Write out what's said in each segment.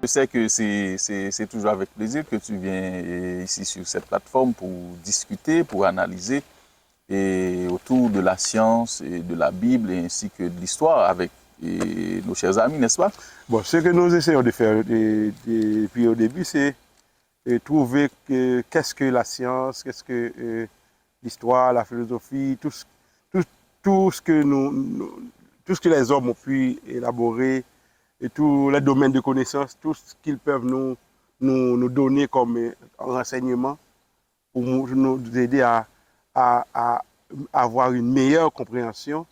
sais que c'est toujours avec plaisir que tu viens ici sur cette plateforme pour discuter, pour analyser et autour de la science et de la Bible ainsi que de l'histoire avec nos chers amis, n'est-ce pas? Bon, ce que nous essayons de faire depuis au début, c'est trouver qu'est-ce que la science, qu'est-ce que l'histoire, la philosophie, tout ce que les hommes ont pu élaborer et tous les domaines de connaissances, tout ce qu'ils peuvent nous donner comme renseignement pour nous aider à avoir une meilleure compréhension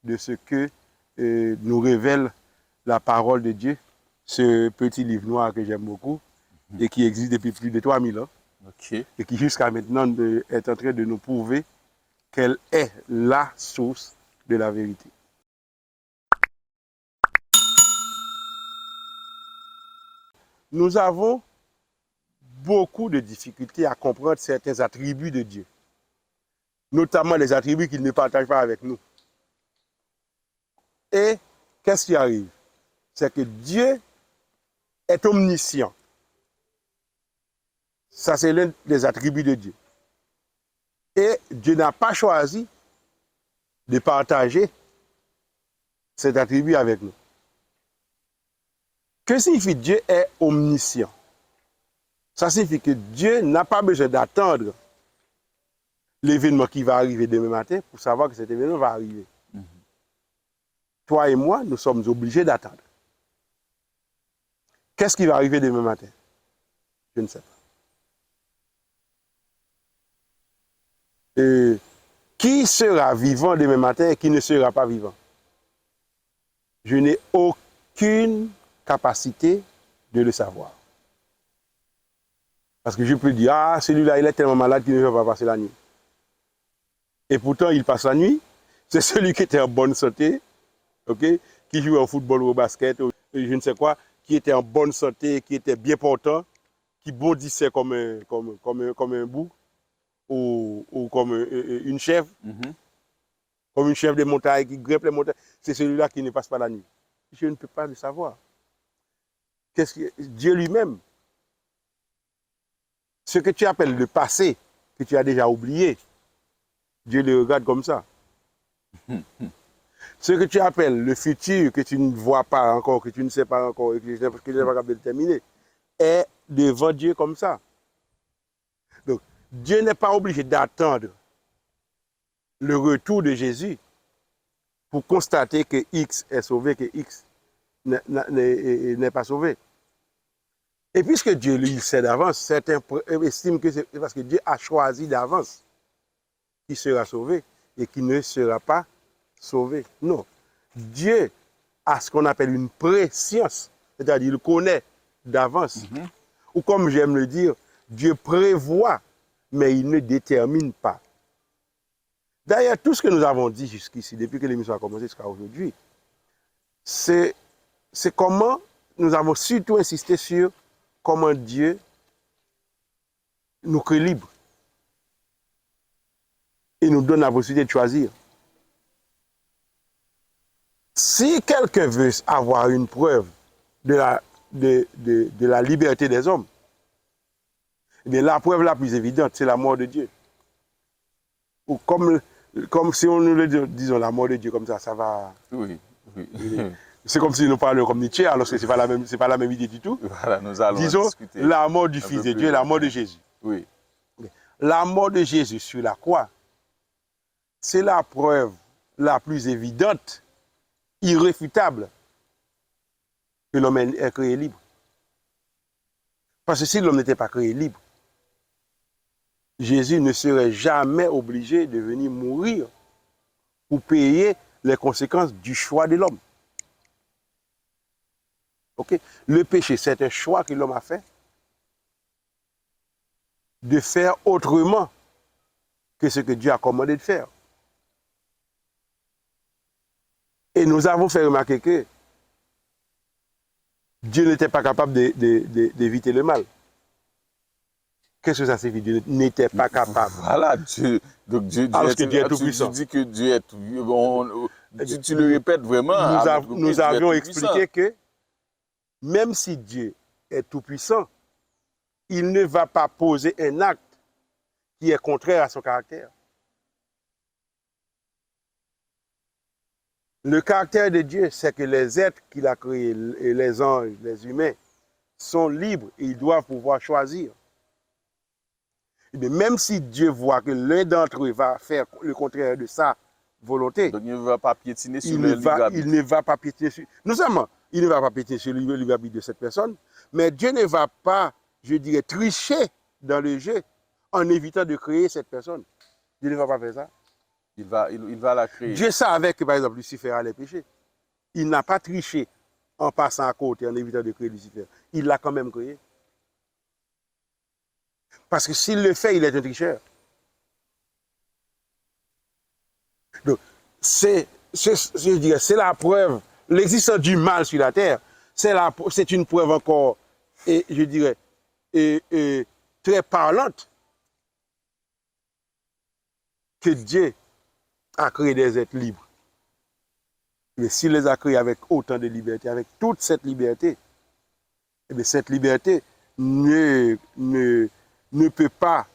de ce que nous révèle la parole de Dieu, ce petit livre noir que j'aime beaucoup et qui existe depuis plus de 3000 ans. Okay. Et qui jusqu'à maintenant est en train de nous prouver quelle est la source de la vérité. Nous avons beaucoup de difficultés à comprendre certains attributs de Dieu, notamment les attributs qu'il ne partage pas avec nous. Et qu'est-ce qui arrive? C'est que Dieu est omniscient. Ça, c'est l'un des attributs de Dieu. Et Dieu n'a pas choisi de partager cet attribut avec nous. Que signifie Dieu est omniscient? Ça signifie que Dieu n'a pas besoin d'attendre l'événement qui va arriver demain matin pour savoir que cet événement va arriver. Toi et moi, nous sommes obligés d'attendre. Qu'est-ce qui va arriver demain matin? Je ne sais pas. Qui sera vivant demain matin et qui ne sera pas vivant? Je n'ai aucune capacité de le savoir. Parce que je peux dire, ah, celui-là, il est tellement malade qu'il ne va pas passer la nuit. Et pourtant, il passe la nuit. C'est celui qui était en bonne santé, okay, qui jouait au football ou au basket, ou je ne sais quoi, qui était en bonne santé, qui était bien portant, qui bondissait comme un bouc. Ou comme une chèvre, comme une chèvre des montagnes qui grimpe les montagnes, c'est celui-là qui ne passe pas la nuit. Je ne peux pas le savoir. Qu'est-ce que Dieu lui-même, ce que tu appelles le passé, que tu as déjà oublié, Dieu le regarde comme ça. Ce que tu appelles le futur, que tu ne vois pas encore, que tu ne sais pas encore, et que tu n'es pas capable de déterminer, est devant Dieu comme ça. Donc, Dieu n'est pas obligé d'attendre le retour de Jésus pour constater que X est sauvé, que X n'est pas sauvé. Et puisque Dieu, lui, il sait d'avance, certains estiment que c'est parce que Dieu a choisi d'avance qui sera sauvé et qui ne sera pas sauvé. Non. Dieu a ce qu'on appelle une préscience, c'est-à-dire il connaît d'avance. Ou comme j'aime le dire, Dieu prévoit, mais il ne détermine pas. D'ailleurs, tout ce que nous avons dit jusqu'ici, depuis que l'émission a commencé jusqu'à aujourd'hui, c'est comment nous avons surtout insisté sur comment Dieu nous crée libres et nous donne la possibilité de choisir. Si quelqu'un veut avoir une preuve de la liberté des hommes, eh bien, la preuve la plus évidente, c'est la mort de Dieu. Ou comme si on nous le disons, la mort de Dieu, comme ça va. Oui. C'est comme si nous parlions comme Nietzsche, alors que ce n'est pas la même idée du tout. Voilà, nous allons disons, discuter la mort du Fils de Dieu, la mort de Jésus. Oui. La mort de Jésus sur la croix, c'est la preuve la plus évidente, irréfutable, que l'homme est créé libre. Parce que si l'homme n'était pas créé libre, Jésus ne serait jamais obligé de venir mourir pour payer les conséquences du choix de l'homme. Okay? Le péché, c'est un choix que l'homme a fait de faire autrement que ce que Dieu a commandé de faire. Et nous avons fait remarquer que Dieu n'était pas capable d'éviter le mal. Qu'est-ce que ça signifie? Dieu n'était pas capable. Voilà, Dieu est tout puissant. Tu dis que Dieu est tout puissant. Tu le répètes vraiment. Nous avions expliqué que même si Dieu est tout-puissant, il ne va pas poser un acte qui est contraire à son caractère. Le caractère de Dieu, c'est que les êtres qu'il a créés, les anges, les humains, sont libres et ils doivent pouvoir choisir. Et bien, même si Dieu voit que l'un d'entre eux va faire le contraire de sa volonté, Donc, il ne va pas piétiner sur il le ne, libre va, arbitre. il ne va pas piétiner sur... Non seulement, il ne va pas piétiner sur le libre arbitre de cette personne, mais Dieu ne va pas, je dirais, tricher dans le jeu en évitant de créer cette personne. Dieu ne va pas faire ça. Il va la créer. Dieu savait que, par exemple, Lucifer allait pécher. Il n'a pas triché en passant à côté, en évitant de créer Lucifer. Il l'a quand même créé. Parce que s'il le fait, il est un tricheur. Donc, c'est la preuve, l'existence du mal sur la terre, c'est une preuve encore, et je dirais, très parlante, que Dieu a créé des êtres libres. Mais s'il les a créés avec autant de liberté, avec toute cette liberté, eh bien, cette liberté ne peut pas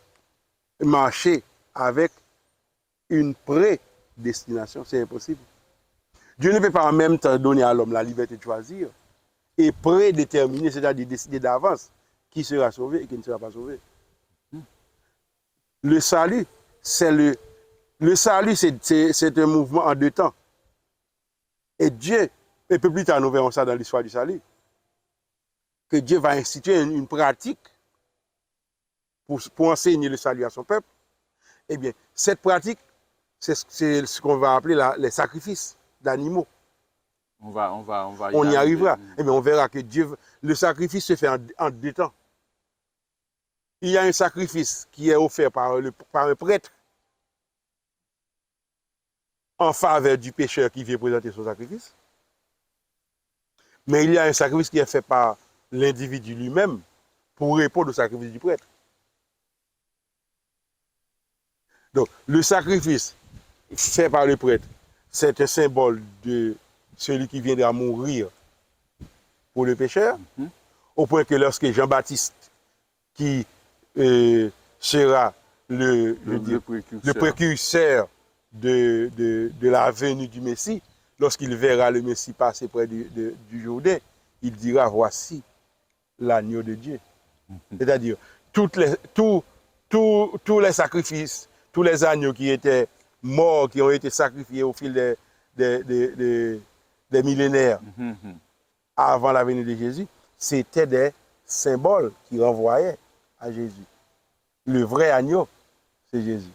marcher avec une prédestination. C'est impossible. Dieu ne peut pas en même temps donner à l'homme la liberté de choisir et prédéterminer, c'est-à-dire décider d'avance qui sera sauvé et qui ne sera pas sauvé. Le salut, le salut, c'est un mouvement en deux temps. Et Dieu, un peu plus tard, nous verrons ça dans l'histoire du salut, que Dieu va instituer une pratique pour enseigner le salut à son peuple. Eh bien, cette pratique, c'est ce qu'on va appeler les sacrifices d'animaux. On y arrivera. Eh bien, on verra que le sacrifice se fait en deux temps. Il y a un sacrifice qui est offert par un prêtre en faveur du pécheur qui vient présenter son sacrifice. Mais il y a un sacrifice qui est fait par l'individu lui-même pour répondre au sacrifice du prêtre. Donc, le sacrifice fait par le prêtre, c'est un symbole de celui qui viendra mourir pour le pécheur, au point que lorsque Jean-Baptiste, qui sera le précurseur de la venue du Messie, lorsqu'il verra le Messie passer près du Jourdain, il dira, voici l'agneau de Dieu. C'est-à-dire, tous les sacrifices, tous les agneaux qui étaient morts, qui ont été sacrifiés au fil des millénaires avant la venue de Jésus, c'était des symboles qui renvoyaient à Jésus. Le vrai agneau, c'est Jésus.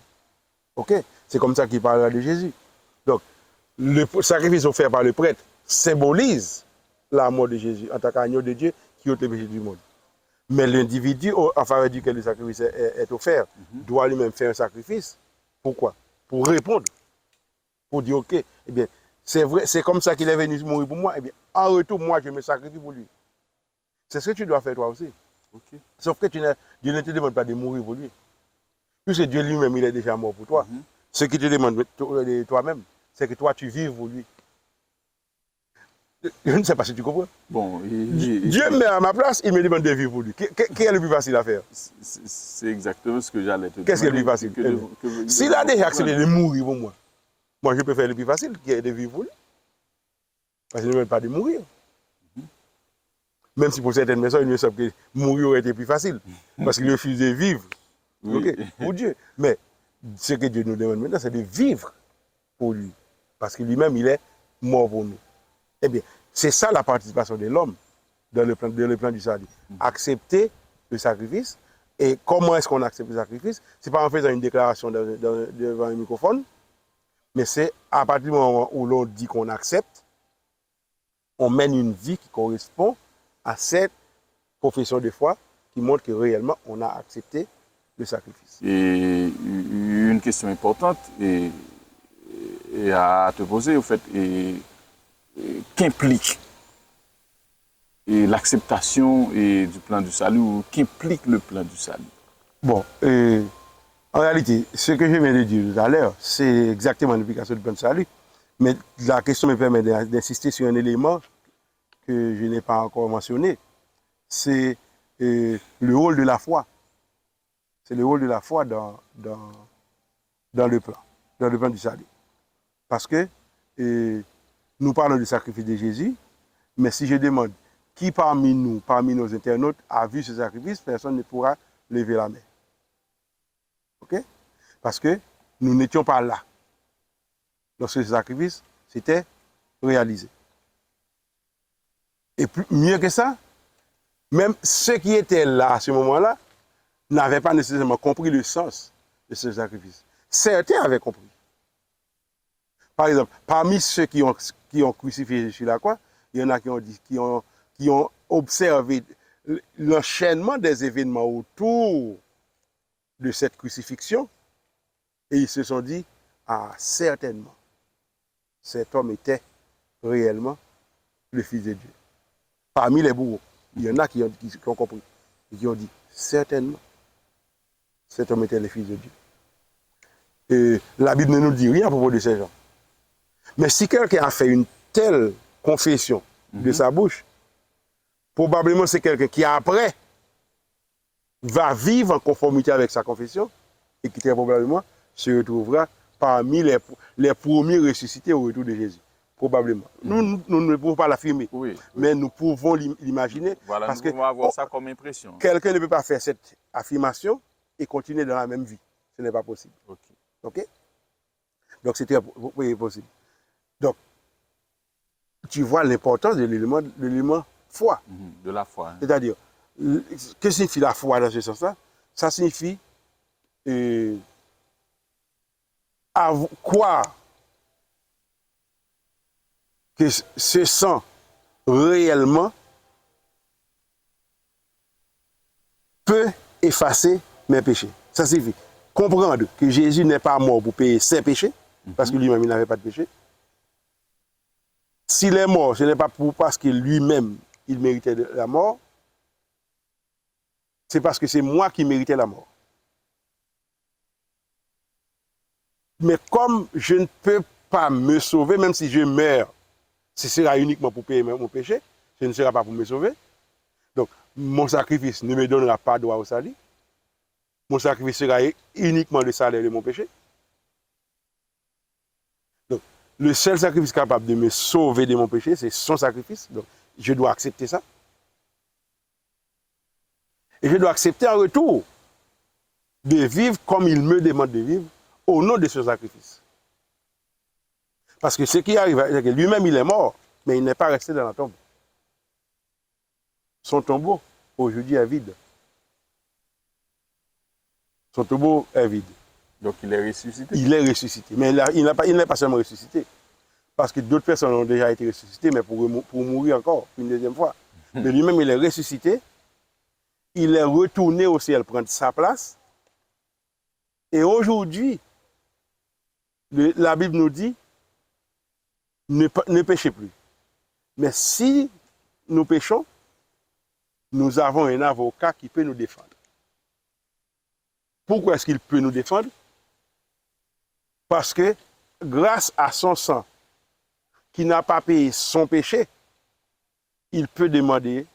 OK? C'est comme ça qu'il parlera de Jésus. Donc, le sacrifice offert par le prêtre symbolise la mort de Jésus en tant qu'agneau de Dieu qui ôte le péché du monde. Mais l'individu en faveur duquel le sacrifice est offert doit lui-même faire un sacrifice. Pourquoi? Pour répondre. Pour dire, OK, eh bien, c'est vrai, c'est comme ça qu'il est venu mourir pour moi. Eh bien, en retour, moi, je me sacrifie pour lui. C'est ce que tu dois faire toi aussi. Okay. Sauf que Dieu ne te demande pas de mourir pour lui. Puisque Dieu lui-même, il est déjà mort pour toi. Ce qu'il te demande toi-même, c'est que toi, tu vives pour lui. Je ne sais pas si tu comprends. Bon, Dieu me met à ma place, il me demande de vivre pour lui. Qu'est-ce est le plus facile à faire? C'est exactement ce que j'allais te dire. Qu'est-ce qui est le plus facile? S'il a déjà accepté de mourir pour moi, moi, je peux faire le plus facile, qui est de vivre pour lui. Parce qu'il ne me demande pas de mourir. Même si pour certaines personnes, il me semble que mourir aurait été plus facile. Parce qu'il refuse de vivre. Oui. Okay, pour Dieu. Mais ce que Dieu nous demande maintenant, c'est de vivre pour lui. Parce que lui-même, il est mort pour nous. Eh bien, c'est ça la participation de l'homme dans le plan du salut. Accepter le sacrifice. Et comment est-ce qu'on accepte le sacrifice? Ce n'est pas en faisant une déclaration devant un microphone, mais c'est à partir du moment où l'on dit qu'on accepte, on mène une vie qui correspond à cette profession de foi qui montre que réellement on a accepté le sacrifice. Et une question importante et à te poser, au fait, qu'implique l'acceptation du plan du salut, ou qu'implique le plan du salut? Bon, en réalité, ce que je viens de dire tout à l'heure, c'est exactement l'implication du plan du salut, mais la question me permet d'insister sur un élément que je n'ai pas encore mentionné, c'est le rôle de la foi. C'est le rôle de la foi dans le plan du salut. Parce que nous parlons du sacrifice de Jésus, mais si je demande qui parmi nous, parmi nos internautes, a vu ce sacrifice, personne ne pourra lever la main. OK? Parce que nous n'étions pas là lorsque ce sacrifice s'était réalisé. Et mieux que ça, même ceux qui étaient là à ce moment-là n'avaient pas nécessairement compris le sens de ce sacrifice. Certains avaient compris. Par exemple, parmi ceux qui ont crucifié Jésus sur la croix, il y en a qui ont observé l'enchaînement des événements autour de cette crucifixion et ils se sont dit, ah, certainement, cet homme était réellement le Fils de Dieu. Parmi les bourreaux, il y en a qui ont compris et qui ont dit, certainement, cet homme était le Fils de Dieu. Et la Bible ne nous dit rien à propos de ces gens. Mais si quelqu'un a fait une telle confession de sa bouche, probablement c'est quelqu'un qui après va vivre en conformité avec sa confession et qui très probablement se retrouvera parmi les premiers ressuscités au retour de Jésus. Probablement. Nous ne pouvons pas l'affirmer, mais nous pouvons l'imaginer. Voilà, parce nous pouvons avoir ça comme impression. Quelqu'un ne peut pas faire cette affirmation et continuer dans la même vie. Ce n'est pas possible. OK? Donc, c'était possible. Donc, tu vois l'importance de l'élément foi. De la foi. Hein. C'est-à-dire, que signifie la foi dans ce sens-là? Ça signifie croire que ce sang réellement peut effacer mes péchés. Ça signifie comprendre que Jésus n'est pas mort pour payer ses péchés, parce que lui-même il n'avait pas de péché. S'il est mort, ce n'est pas parce que lui-même il méritait la mort, c'est parce que c'est moi qui méritais la mort. Mais comme je ne peux pas me sauver, même si je meurs, ce sera uniquement pour payer mon péché, ce ne sera pas pour me sauver. Donc, mon sacrifice ne me donnera pas droit au salut. Mon sacrifice sera uniquement le salaire de mon péché. Donc, le seul sacrifice capable de me sauver de mon péché, c'est son sacrifice. Donc, je dois accepter ça. Et je dois accepter en retour de vivre comme il me demande de vivre au nom de ce sacrifice. Parce que ce qui arrive, c'est que lui-même il est mort, mais il n'est pas resté dans la tombe. Son tombeau, aujourd'hui, est vide. Son tombeau est vide. Donc il est ressuscité. Il est ressuscité. Mais il n'est pas seulement ressuscité. Parce que d'autres personnes ont déjà été ressuscitées, mais pour mourir encore une deuxième fois. Mais lui-même, il est ressuscité. Il est retourné au ciel prendre sa place. Et aujourd'hui, la Bible nous dit, ne péchez plus. Mais si nous péchons, nous avons un avocat qui peut nous défendre. Pourquoi est-ce qu'il peut nous défendre? Parce que grâce à son sang, qui n'a pas payé son péché, il peut demander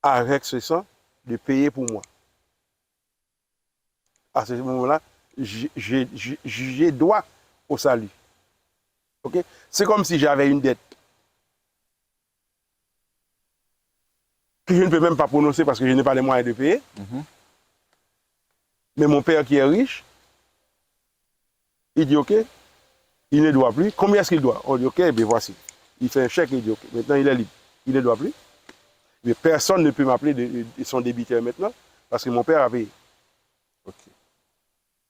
avec ce sang de payer pour moi. À ce moment-là, j'ai droit au salut. Okay? C'est comme si j'avais une dette que je ne peux même pas prononcer parce que je n'ai pas les moyens de payer. Mais mon père qui est riche, il dit ok, il ne doit plus. Combien est-ce qu'il doit? On dit ok, bien voici. Il fait un chèque et il dit ok, maintenant il est libre. Il ne doit plus. Mais personne ne peut m'appeler de son débiteur maintenant parce que mon père a payé.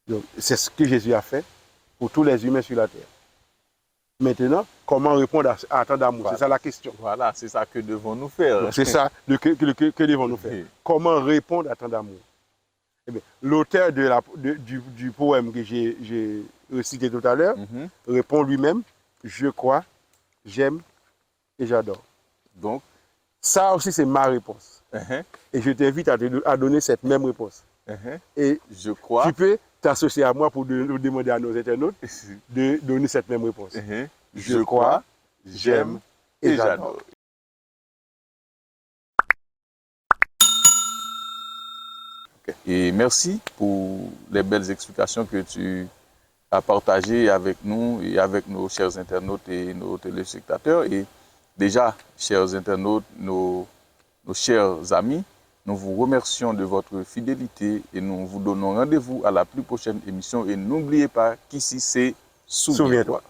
Donc, c'est ce que Jésus a fait pour tous les humains sur la terre. Maintenant, comment répondre à tant d'amour? Voilà. C'est ça la question. Voilà, c'est ça que devons-nous faire. C'est ça, que devons-nous faire? Comment répondre à tant d'amour? Eh bien, l'auteur du poème que j'ai recité tout à l'heure répond lui-même, je crois, j'aime et j'adore. Donc, ça aussi c'est ma réponse. Et je t'invite à donner cette même réponse. Et je crois. Tu peux t'associer à moi pour demander à nos internautes de donner cette même réponse. Je crois, j'aime et j'adore. Okay. Et merci pour les belles explications que tu as partagées avec nous et avec nos chers internautes et nos téléspectateurs. Et déjà, chers internautes, nos chers amis, nous vous remercions de votre fidélité et nous vous donnons rendez-vous à la plus prochaine émission. Et n'oubliez pas qu'ici, c'est Souviens-toi.